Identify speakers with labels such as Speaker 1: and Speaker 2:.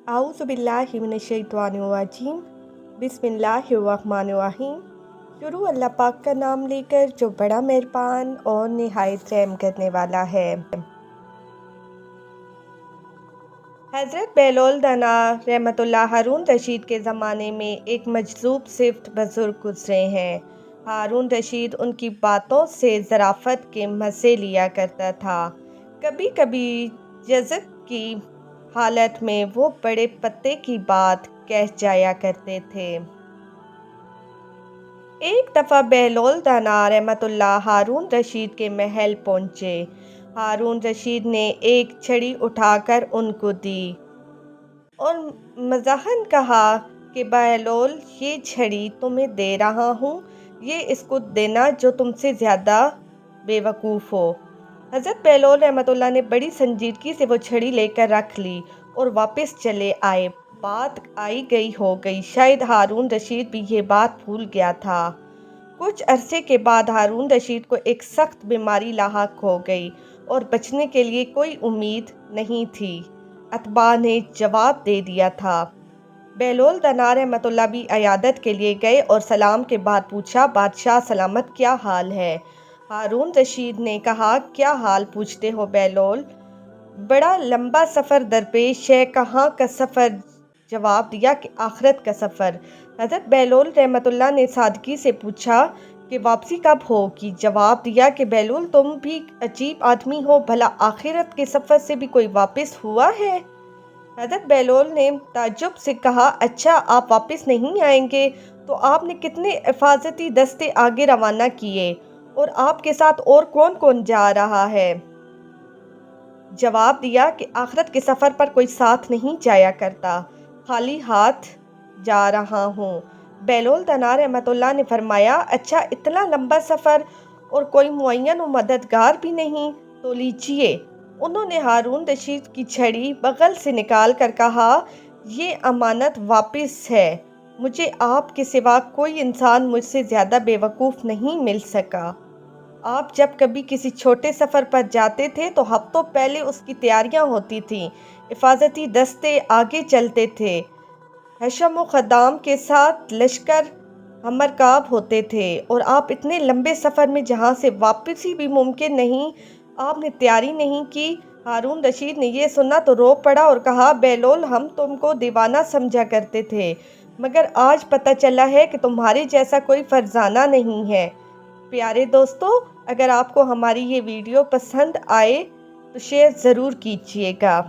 Speaker 1: आऊज़ुबिल्लाहि मिनश्शैतानिर्रजीम बिस्मिल्लाहिर्रहमानिर्रहीम। शुरू अल्लाह पाक का नाम लेकर जो बड़ा मेहरबान और निहायत रहम करने वाला है। हज़रत बहलोल दाना रहमतुल्लाह हारून रशीद के ज़माने में एक मजज़ूब सिफ्त बुज़ुर्ग गुज़रे हैं। हारून रशीद उनकी बातों से ज़राफ़त के मज़े लिया करता था। कभी कभी जज़ब की हालत में वो बड़े पते की बात कह जाया करते थे। एक दफ़ा बहलोल दाना रहमतुल्लाह हारून रशीद के महल पहुँचे। हारून रशीद ने एक छड़ी उठाकर उनको दी और मज़ाहन कहा कि बहलोल, ये छड़ी तुम्हें दे रहा हूँ, ये इसको देना जो तुमसे ज़्यादा बेवकूफ़ हो। हज़रत बहलोल रहमतुल्लाह ने बड़ी संजीदगी से वो छड़ी लेकर रख ली और वापस चले आए। बात आई गई हो गई, शायद हारून रशीद भी ये बात भूल गया था। कुछ अरसे के बाद हारून रशीद को एक सख्त बीमारी लाहक हो गई और बचने के लिए कोई उम्मीद नहीं थी। अतबा ने जवाब दे दिया था। बहलोल दाना रहमतुल्लाह भी अयादत के लिए गए और सलाम के बाद पूछा, बादशाह सलामत, क्या हाल है? हारून रशीद ने कहा, क्या हाल पूछते हो बहलोल, बड़ा लंबा सफ़र दरपेश है। कहाँ का सफ़र? जवाब दिया कि आखिरत का सफ़र। हज़रत बहलोल रहमतुल्लाह ने सादगी से पूछा कि वापसी कब होगी? जवाब दिया कि बहलोल, तुम भी अजीब आदमी हो, भला आखिरत के सफ़र से भी कोई वापस हुआ है? हज़रत बहलोल ने ताज्जुब से कहा, अच्छा आप वापस नहीं आएंगे तो आपने कितने हिफाजती दस्ते आगे रवाना किए और आपके साथ और कौन कौन जा रहा है? जवाब दिया कि आखिरत के सफ़र पर कोई साथ नहीं जाया करता, खाली हाथ जा रहा हूँ। बहलोल दाना रहमतुल्लाह ने फरमाया, अच्छा इतना लंबा सफ़र और कोई मुअय्यन मददगार भी नहीं, तो लीजिए। उन्होंने हारून रशीद की छड़ी बगल से निकाल कर कहा, ये अमानत वापस है। मुझे आपके सिवा कोई इंसान मुझसे ज़्यादा बेवकूफ़ नहीं मिल सका। आप जब कभी किसी छोटे सफ़र पर जाते थे तो हफ्तों पहले उसकी तैयारियां होती थीं, हिफाजती दस्ते आगे चलते थे, हशम व ख़द्दाम के साथ लश्कर हमरकाब होते थे, और आप इतने लंबे सफ़र में जहां से वापसी भी मुमकिन नहीं, आपने तैयारी नहीं की। हारून रशीद ने यह सुना तो रो पड़ा और कहा, बहलोल, हम तुमको दीवाना समझा करते थे, मगर आज पता चला है कि तुम्हारे जैसा कोई फरजाना नहीं है। प्यारे दोस्तों, अगर आपको हमारी ये वीडियो पसंद आए तो शेयर ज़रूर कीजिएगा।